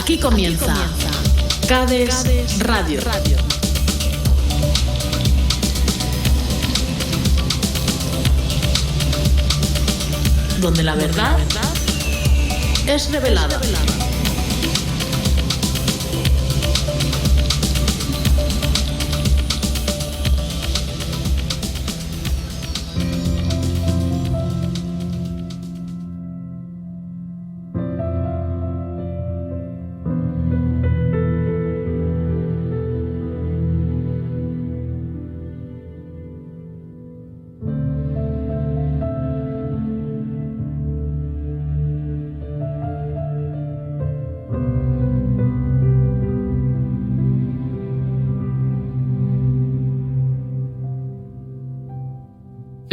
Aquí comienza CADES Radio. Donde la verdad es revelada.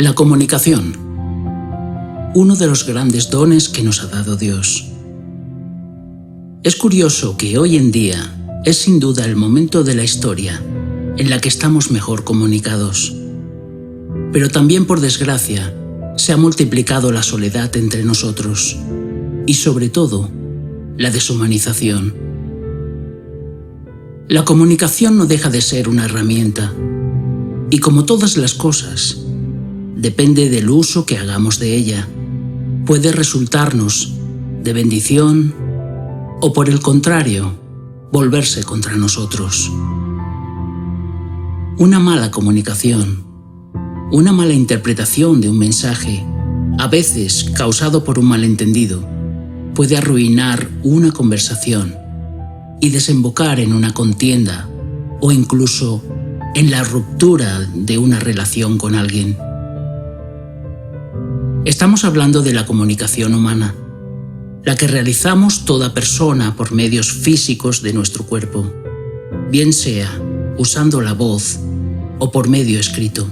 La comunicación, uno de los grandes dones que nos ha dado Dios. Es curioso que hoy en día es sin duda el momento de la historia en la que estamos mejor comunicados. Pero también, por desgracia, se ha multiplicado la soledad entre nosotros y, sobre todo, la deshumanización. La comunicación no deja de ser una herramienta y, como todas las cosas, depende del uso que hagamos de ella. Puede resultarnos de bendición o, por el contrario, volverse contra nosotros. Una mala comunicación, una mala interpretación de un mensaje, a veces causado por un malentendido, puede arruinar una conversación y desembocar en una contienda o incluso en la ruptura de una relación con alguien. Estamos hablando de la comunicación humana, la que realizamos toda persona por medios físicos de nuestro cuerpo, bien sea usando la voz o por medio escrito.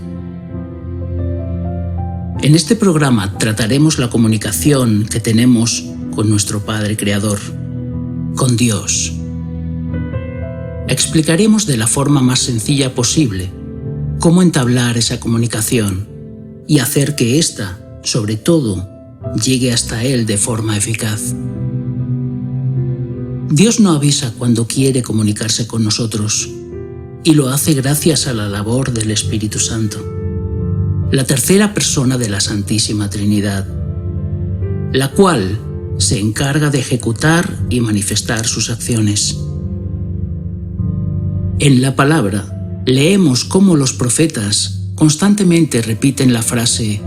En este programa trataremos la comunicación que tenemos con nuestro Padre Creador, con Dios. Explicaremos de la forma más sencilla posible cómo entablar esa comunicación y hacer que ésta, sobre todo, llegue hasta Él de forma eficaz. Dios no avisa cuando quiere comunicarse con nosotros, y lo hace gracias a la labor del Espíritu Santo, la tercera persona de la Santísima Trinidad, la cual se encarga de ejecutar y manifestar sus acciones. En la palabra leemos cómo los profetas constantemente repiten la frase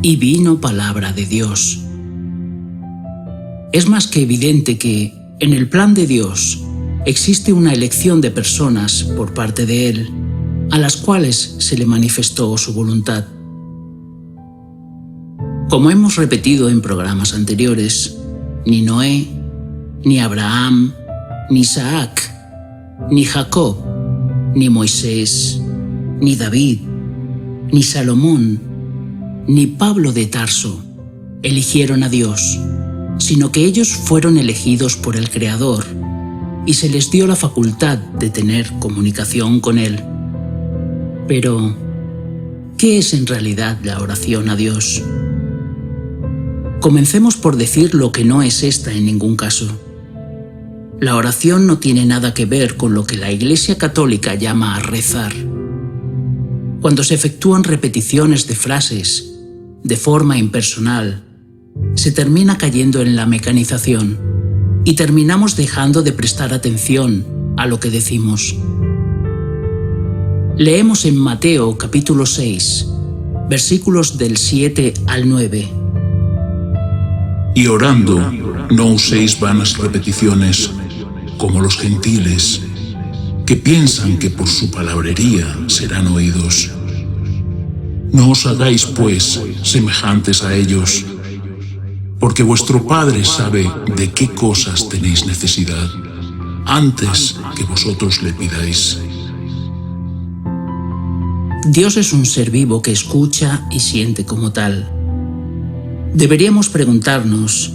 «Y vino palabra de Dios». Es más que evidente que, en el plan de Dios, existe una elección de personas por parte de Él, a las cuales se le manifestó su voluntad. Como hemos repetido en programas anteriores, ni Noé, ni Abraham, ni Isaac, ni Jacob, ni Moisés, ni David, ni Salomón, ni Pablo de Tarso eligieron a Dios, sino que ellos fueron elegidos por el Creador y se les dio la facultad de tener comunicación con Él. Pero, ¿qué es en realidad la oración a Dios? Comencemos por decir lo que no es esta en ningún caso. La oración no tiene nada que ver con lo que la Iglesia Católica llama a rezar. Cuando se efectúan repeticiones de frases de forma impersonal, se termina cayendo en la mecanización y terminamos dejando de prestar atención a lo que decimos. Leemos en Mateo capítulo 6, versículos del 7 al 9. Y orando, no uséis vanas repeticiones, como los gentiles, que piensan que por su palabrería serán oídos. No os hagáis, pues, semejantes a ellos, porque vuestro Padre sabe de qué cosas tenéis necesidad, antes que vosotros le pidáis. Dios es un ser vivo que escucha y siente como tal. Deberíamos preguntarnos,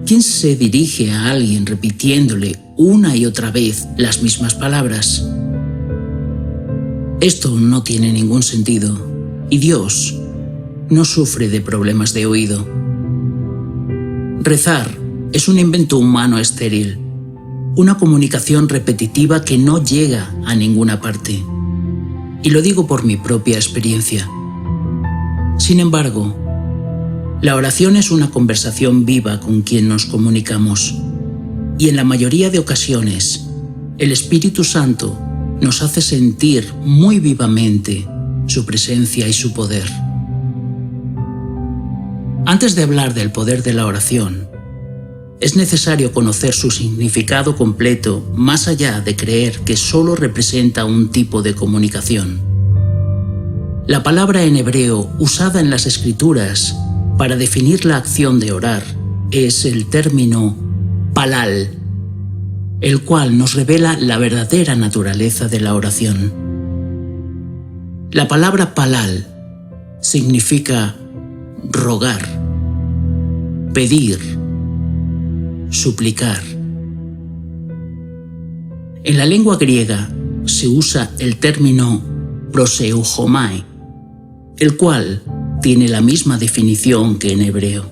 ¿quién se dirige a alguien repitiéndole una y otra vez las mismas palabras? Esto no tiene ningún sentido, y Dios no sufre de problemas de oído. Rezar es un invento humano estéril, una comunicación repetitiva que no llega a ninguna parte. Y lo digo por mi propia experiencia. Sin embargo, la oración es una conversación viva con quien nos comunicamos, y en la mayoría de ocasiones, el Espíritu Santo nos hace sentir muy vivamente su presencia y su poder. Antes de hablar del poder de la oración, es necesario conocer su significado completo más allá de creer que solo representa un tipo de comunicación. La palabra en hebreo usada en las Escrituras para definir la acción de orar es el término palal, el cual nos revela la verdadera naturaleza de la oración. La palabra palal significa rogar, pedir, suplicar. En la lengua griega se usa el término proseuchomai, el cual tiene la misma definición que en hebreo.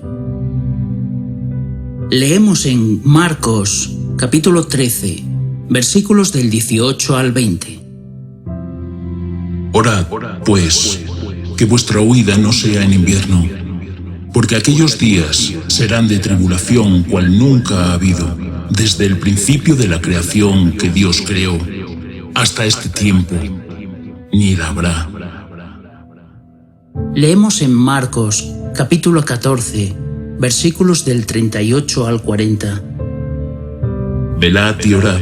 Leemos en Marcos, capítulo 13, versículos del 18 al 20. Orad, pues, que vuestra huida no sea en invierno, porque aquellos días serán de tribulación cual nunca ha habido, desde el principio de la creación que Dios creó, hasta este tiempo, ni la habrá. Leemos en Marcos, capítulo 14, versículos del 38 al 40. Velad y orad,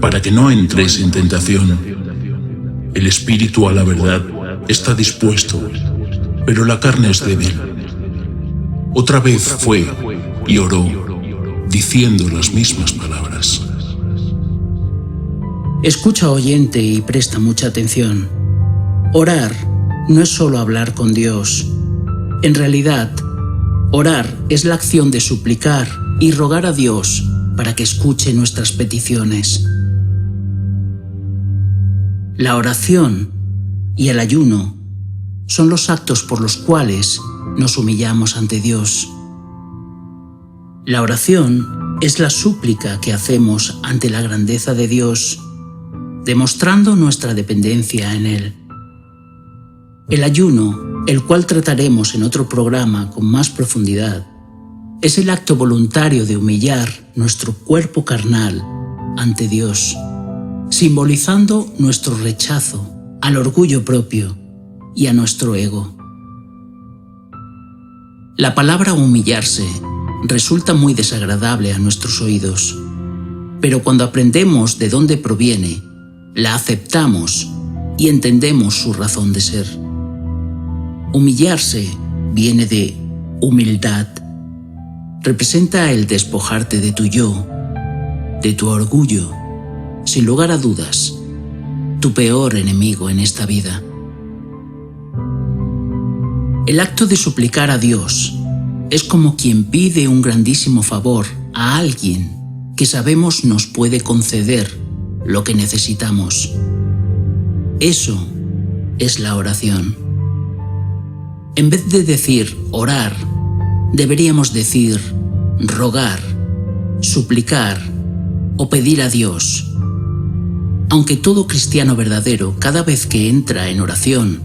para que no entréis en tentación. El espíritu a la verdad está dispuesto, pero la carne es débil. Otra vez fue y oró, diciendo las mismas palabras. Escucha, oyente, y presta mucha atención. Orar no es solo hablar con Dios. En realidad, orar es la acción de suplicar y rogar a Dios para que escuche nuestras peticiones. La oración y el ayuno son los actos por los cuales nos humillamos ante Dios. La oración es la súplica que hacemos ante la grandeza de Dios, demostrando nuestra dependencia en Él. El ayuno, el cual trataremos en otro programa con más profundidad, es el acto voluntario de humillar nuestro cuerpo carnal ante Dios, simbolizando nuestro rechazo al orgullo propio y a nuestro ego. La palabra humillarse resulta muy desagradable a nuestros oídos, pero cuando aprendemos de dónde proviene, la aceptamos y entendemos su razón de ser. Humillarse viene de humildad. Representa el despojarte de tu yo, de tu orgullo, sin lugar a dudas, tu peor enemigo en esta vida. El acto de suplicar a Dios es como quien pide un grandísimo favor a alguien que sabemos nos puede conceder lo que necesitamos. Eso es la oración. En vez de decir orar, deberíamos decir rogar, suplicar o pedir a Dios. Aunque todo cristiano verdadero, cada vez que entra en oración,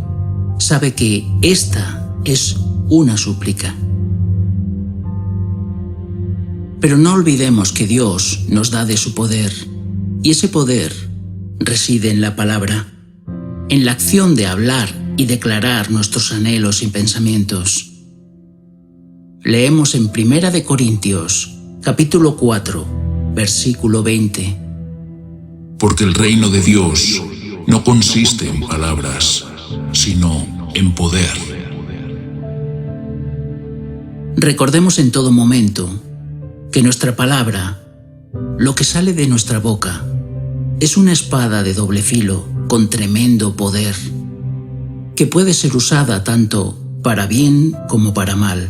sabe que esta es una súplica. Pero no olvidemos que Dios nos da de su poder, y ese poder reside en la palabra, en la acción de hablar y declarar nuestros anhelos y pensamientos. Leemos en 1 de Corintios, capítulo 4, versículo 20. Porque el reino de Dios no consiste en palabras, sino en poder. Recordemos en todo momento que nuestra palabra, lo que sale de nuestra boca, es una espada de doble filo con tremendo poder, que puede ser usada tanto para bien como para mal,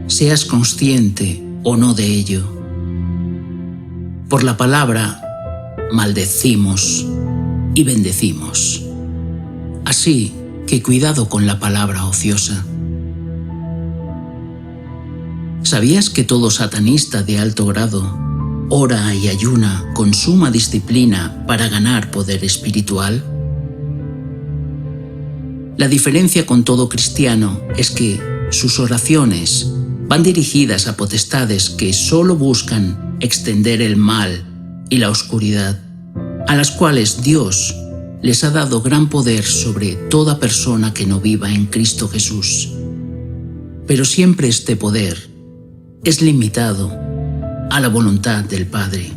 seas consciente o no de ello. Por la palabra, maldecimos y bendecimos. Así que cuidado con la palabra ociosa. ¿Sabías que todo satanista de alto grado ora y ayuna con suma disciplina para ganar poder espiritual? La diferencia con todo cristiano es que sus oraciones van dirigidas a potestades que solo buscan extender el mal y la oscuridad, a las cuales Dios les ha dado gran poder sobre toda persona que no viva en Cristo Jesús. Pero siempre este poder es limitado a la voluntad del Padre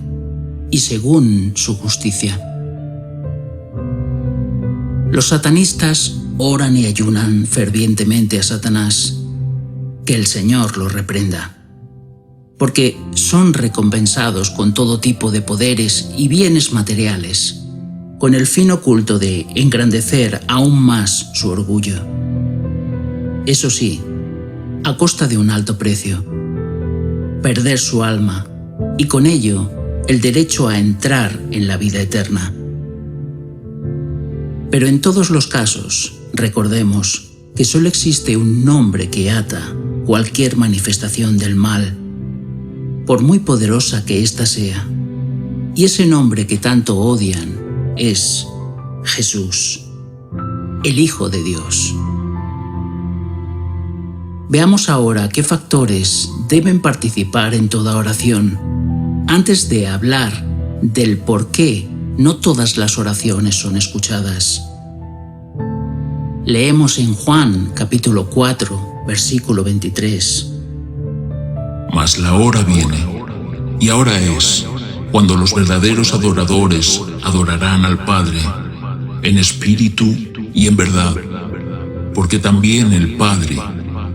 y según su justicia. Los satanistas oran y ayunan fervientemente a Satanás, que el Señor los reprenda, porque son recompensados con todo tipo de poderes y bienes materiales, con el fin oculto de engrandecer aún más su orgullo. Eso sí, a costa de un alto precio, perder su alma y con ello el derecho a entrar en la vida eterna. Pero en todos los casos, recordemos que solo existe un nombre que ata cualquier manifestación del mal, por muy poderosa que ésta sea, y ese nombre que tanto odian es Jesús, el Hijo de Dios. Veamos ahora qué factores deben participar en toda oración, antes de hablar del por qué no todas las oraciones son escuchadas. Leemos en Juan capítulo 4, versículo 23. Mas la hora viene, y ahora es, cuando los verdaderos adoradores adorarán al Padre, en espíritu y en verdad, porque también el Padre,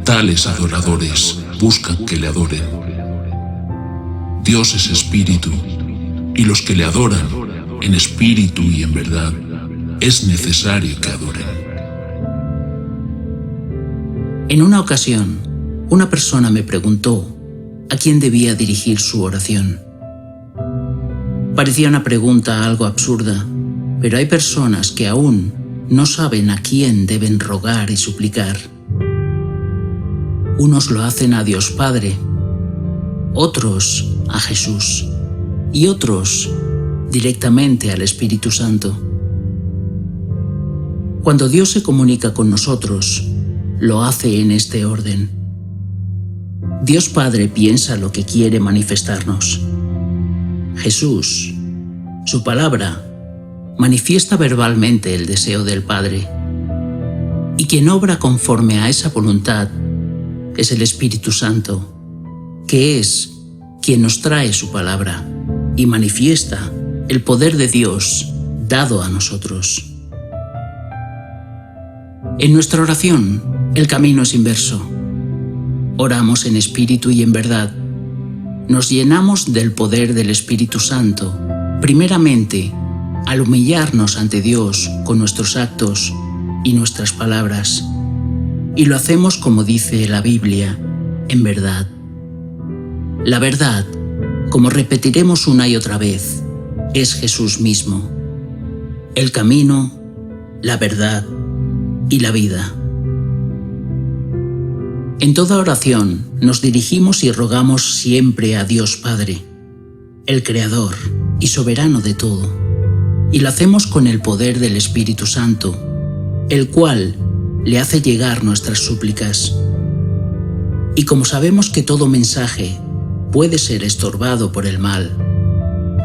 tales adoradores, buscan que le adoren. Dios es espíritu, y los que le adoran, en espíritu y en verdad, es necesario que adoren. En una ocasión, una persona me preguntó a quién debía dirigir su oración. Parecía una pregunta algo absurda, pero hay personas que aún no saben a quién deben rogar y suplicar. Unos lo hacen a Dios Padre, otros a Jesús y otros directamente al Espíritu Santo. Cuando Dios se comunica con nosotros, lo hace en este orden. Dios Padre piensa lo que quiere manifestarnos. Jesús, su palabra, manifiesta verbalmente el deseo del Padre. Y quien obra conforme a esa voluntad es el Espíritu Santo, que es quien nos trae su palabra y manifiesta el poder de Dios dado a nosotros. En nuestra oración, el camino es inverso. Oramos en espíritu y en verdad. Nos llenamos del poder del Espíritu Santo, primeramente al humillarnos ante Dios con nuestros actos y nuestras palabras. Y lo hacemos como dice la Biblia, en verdad. La verdad, como repetiremos una y otra vez, es Jesús mismo, el camino, la verdad y la vida. En toda oración nos dirigimos y rogamos siempre a Dios Padre, el Creador y soberano de todo, y lo hacemos con el poder del Espíritu Santo, el cual le hace llegar nuestras súplicas. Y como sabemos que todo mensaje puede ser estorbado por el mal,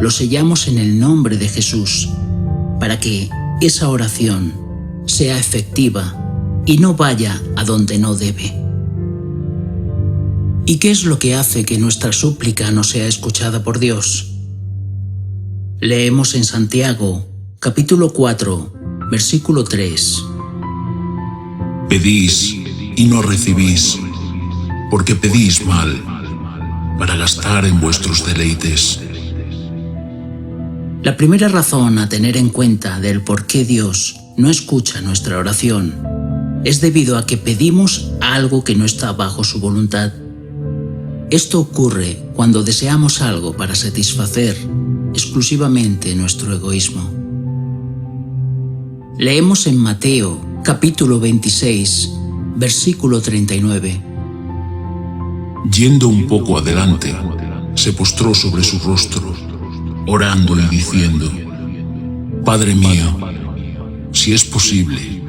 lo sellamos en el nombre de Jesús, para que esa oración sea efectiva y no vaya a donde no debe. ¿Y qué es lo que hace que nuestra súplica no sea escuchada por Dios? Leemos en Santiago, capítulo 4, versículo 3. Pedís y no recibís, porque pedís mal, para gastar en vuestros deleites. La primera razón a tener en cuenta del por qué Dios no escucha nuestra oración es debido a que pedimos algo que no está bajo su voluntad. Esto ocurre cuando deseamos algo para satisfacer exclusivamente nuestro egoísmo. Leemos en Mateo, capítulo 26, versículo 39. Yendo un poco adelante, se postró sobre su rostro, orando y diciendo: Padre mío, si es posible,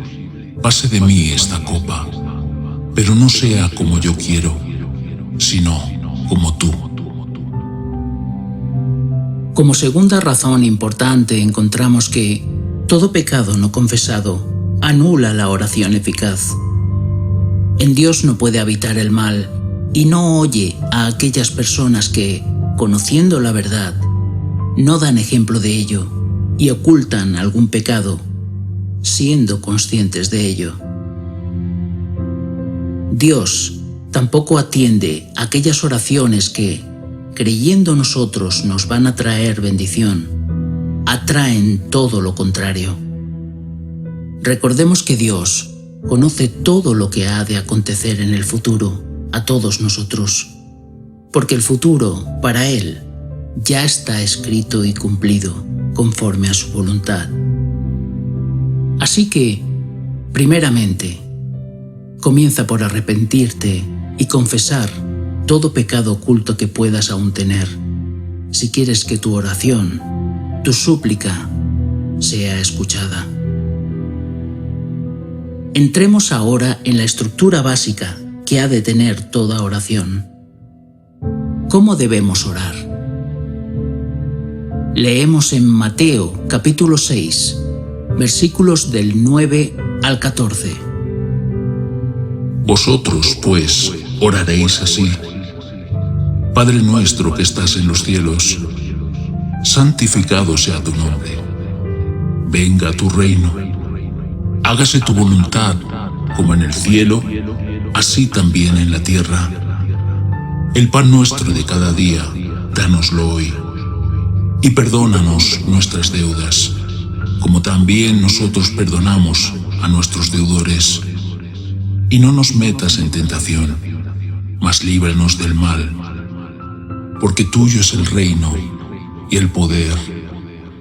pase de mí esta copa, pero no sea como yo quiero, sino como tú. Como segunda razón importante encontramos que todo pecado no confesado anula la oración eficaz. En Dios no puede habitar el mal y no oye a aquellas personas que, conociendo la verdad, no dan ejemplo de ello y ocultan algún pecado, siendo conscientes de ello. Dios tampoco atiende aquellas oraciones que, creyendo nosotros nos van a traer bendición, atraen todo lo contrario. Recordemos que Dios conoce todo lo que ha de acontecer en el futuro a todos nosotros, porque el futuro, para Él, ya está escrito y cumplido conforme a su voluntad. Así que, primeramente, comienza por arrepentirte y confesar todo pecado oculto que puedas aún tener, si quieres que tu oración, tu súplica, sea escuchada. Entremos ahora en la estructura básica que ha de tener toda oración. ¿Cómo debemos orar? Leemos en Mateo capítulo 6, versículos del 9 al 14. Vosotros, pues, oraréis así: Padre nuestro que estás en los cielos, santificado sea tu nombre. Venga tu reino. Hágase tu voluntad, como en el cielo, así también en la tierra. El pan nuestro de cada día, dánoslo hoy. Y perdónanos nuestras deudas, como también nosotros perdonamos a nuestros deudores. Y no nos metas en tentación, mas líbranos del mal, porque tuyo es el reino, y el poder,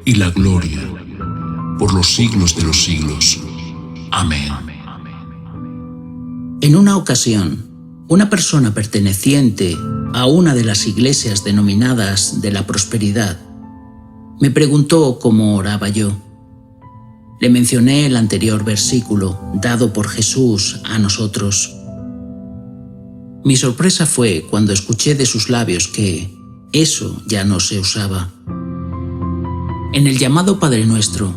y la gloria, por los siglos de los siglos. Amén. En una ocasión, una persona perteneciente a una de las iglesias denominadas de la prosperidad me preguntó cómo oraba yo. Le mencioné el anterior versículo dado por Jesús a nosotros. Mi sorpresa fue cuando escuché de sus labios que eso ya no se usaba. En el llamado Padre Nuestro,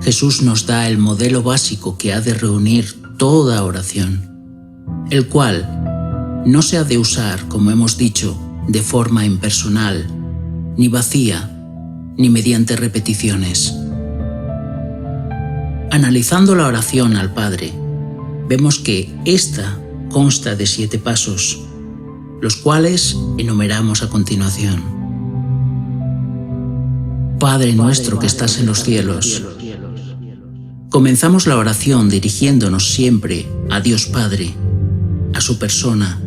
Jesús nos da el modelo básico que ha de reunir toda oración, el cual no se ha de usar, como hemos dicho, de forma impersonal, ni vacía, ni mediante repeticiones. Analizando la oración al Padre, vemos que ésta consta de 7 pasos, los cuales enumeramos a continuación. Padre nuestro que estás en los cielos. Comenzamos la oración dirigiéndonos siempre a Dios Padre, a su persona,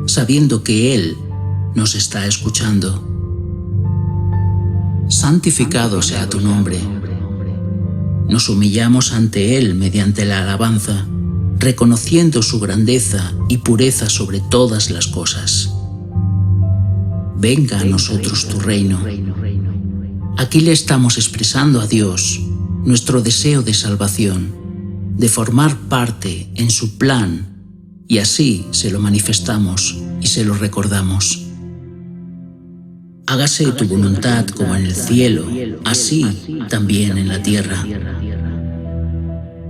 sabiendo que Él nos está escuchando. Santificado sea tu nombre. Nos humillamos ante Él mediante la alabanza, reconociendo su grandeza y pureza sobre todas las cosas. Venga a nosotros tu reino. Aquí le estamos expresando a Dios nuestro deseo de salvación, de formar parte en su plan, y así se lo manifestamos y se lo recordamos. Hágase tu voluntad como en el cielo, así también en la tierra.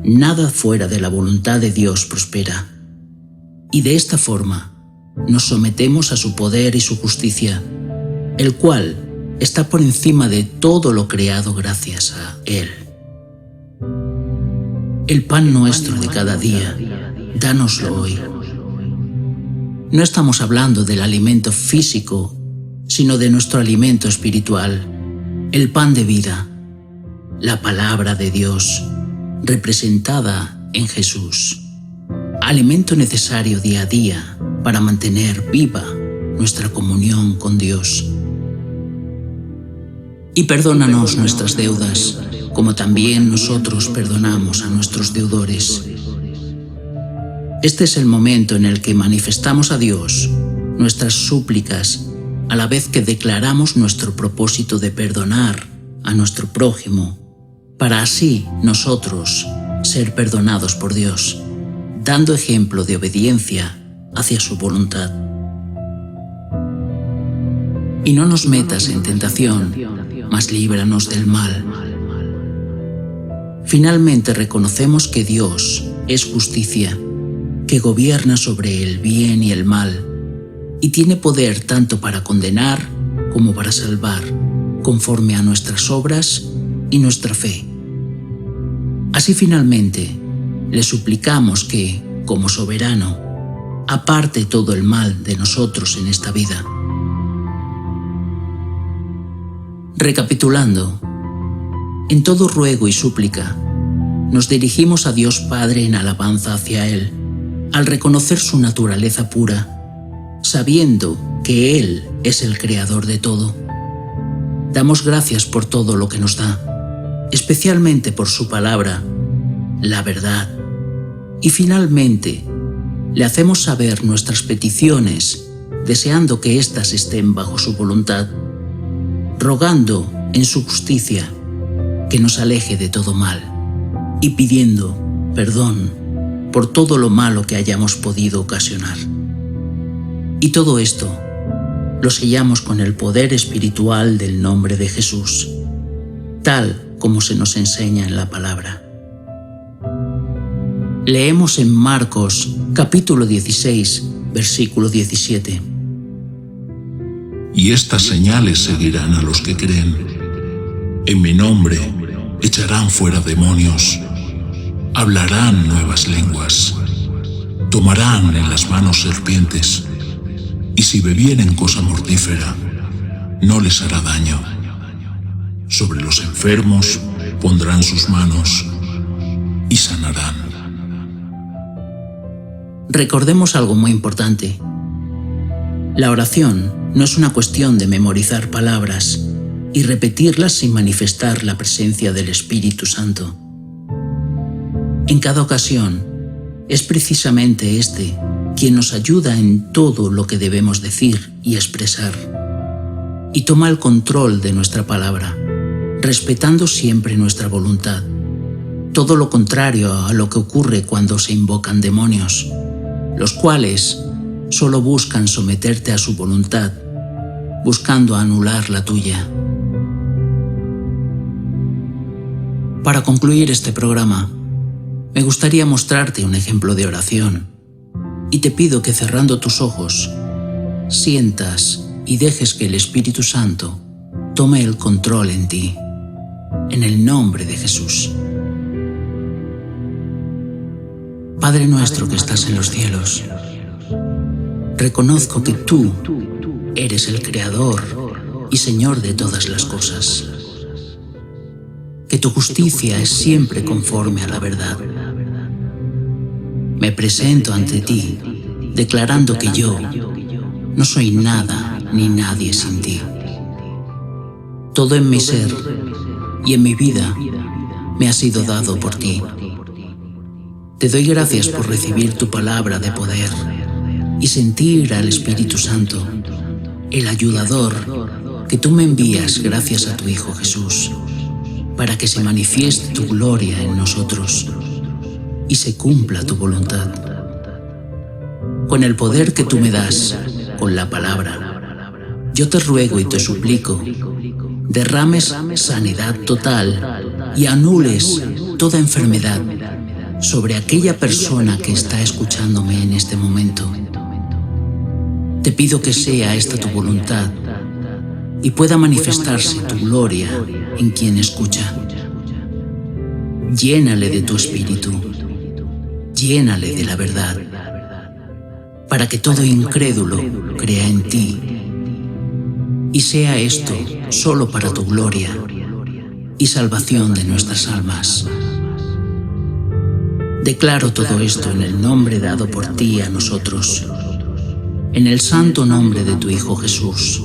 Nada fuera de la voluntad de Dios prospera, y de esta forma nos sometemos a su poder y su justicia, el cual está por encima de todo lo creado gracias a Él. El pan nuestro de cada día, dánoslo hoy. No estamos hablando del alimento físico, sino de nuestro alimento espiritual, el pan de vida, la palabra de Dios, representada en Jesús. Alimento necesario día a día para mantener viva nuestra comunión con Dios. Y perdónanos nuestras deudas, como también nosotros perdonamos a nuestros deudores. Este es el momento en el que manifestamos a Dios nuestras súplicas a la vez que declaramos nuestro propósito de perdonar a nuestro prójimo, para así nosotros ser perdonados por Dios, dando ejemplo de obediencia hacia su voluntad. Y no nos metas en tentación, mas líbranos del mal. Finalmente reconocemos que Dios es justicia, que gobierna sobre el bien y el mal, y tiene poder tanto para condenar como para salvar, conforme a nuestras obras y nuestra fe. Así finalmente, le suplicamos que, como soberano, aparte todo el mal de nosotros en esta vida. Recapitulando, en todo ruego y súplica, nos dirigimos a Dios Padre en alabanza hacia Él, al reconocer su naturaleza pura, sabiendo que Él es el creador de todo. Damos gracias por todo lo que nos da, especialmente por su palabra, la verdad. Y finalmente, le hacemos saber nuestras peticiones, deseando que éstas estén bajo su voluntad, rogando en su justicia que nos aleje de todo mal y pidiendo perdón por todo lo malo que hayamos podido ocasionar. Y todo esto lo sellamos con el poder espiritual del nombre de Jesús, tal como se nos enseña en la palabra. Leemos en Marcos capítulo 16, versículo 17. Y estas señales seguirán a los que creen. En mi nombre echarán fuera demonios, hablarán nuevas lenguas, tomarán en las manos serpientes, y si bebieren cosa mortífera, no les hará daño. Sobre los enfermos pondrán sus manos y sanarán. Recordemos algo muy importante. La oración no es una cuestión de memorizar palabras y repetirlas sin manifestar la presencia del Espíritu Santo. En cada ocasión, es precisamente este quien nos ayuda en todo lo que debemos decir y expresar, y toma el control de nuestra palabra, respetando siempre nuestra voluntad, todo lo contrario a lo que ocurre cuando se invocan demonios, los cuales solo buscan someterte a su voluntad, buscando anular la tuya. Para concluir este programa, me gustaría mostrarte un ejemplo de oración, y te pido que cerrando tus ojos, sientas y dejes que el Espíritu Santo tome el control en ti, en el nombre de Jesús. Padre nuestro que estás en los cielos, reconozco que tú eres el Creador y Señor de todas las cosas, que tu justicia es siempre conforme a la verdad. Me presento ante ti, declarando que yo no soy nada ni nadie sin ti. Todo en mi ser y en mi vida me ha sido dado por ti. Te doy gracias por recibir tu palabra de poder y sentir al Espíritu Santo, el ayudador que tú me envías gracias a tu Hijo Jesús, para que se manifieste tu gloria en nosotros y se cumpla tu voluntad. Con el poder que tú me das, con la palabra, yo te ruego y te suplico, derrames sanidad total y anules toda enfermedad sobre aquella persona que está escuchándome en este momento. Te pido que sea esta tu voluntad y pueda manifestarse tu gloria en quien escucha. Llénale de tu espíritu, llénale de la verdad, para que todo incrédulo crea en ti, y sea esto solo para tu gloria y salvación de nuestras almas. Declaro todo esto en el nombre dado por ti a nosotros, en el santo nombre de tu Hijo Jesús,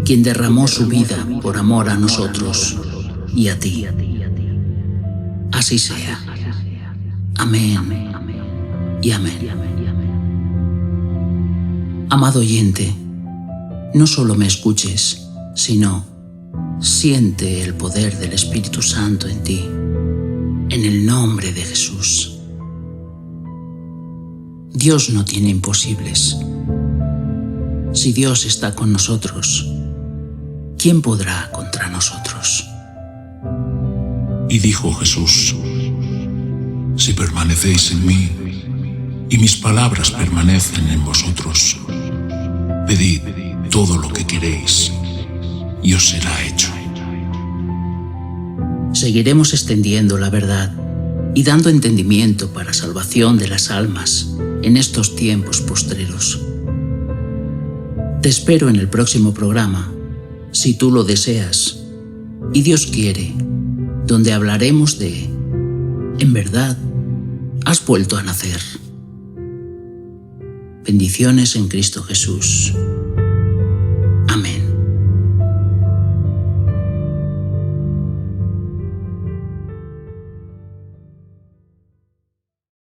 quien derramó su vida por amor a nosotros y a ti. Así sea. Amén y amén. Amado oyente, no solo me escuches, sino siente el poder del Espíritu Santo en ti, en el nombre de Jesús. Dios no tiene imposibles. Si Dios está con nosotros, ¿quién podrá contra nosotros? Y dijo Jesús: si permanecéis en mí y mis palabras permanecen en vosotros, pedid todo lo que queréis y os será hecho. Seguiremos extendiendo la verdad y dando entendimiento para salvación de las almas en estos tiempos postreros. Te espero en el próximo programa, si tú lo deseas y Dios quiere, donde hablaremos de, en verdad, has vuelto a nacer. Bendiciones en Cristo Jesús.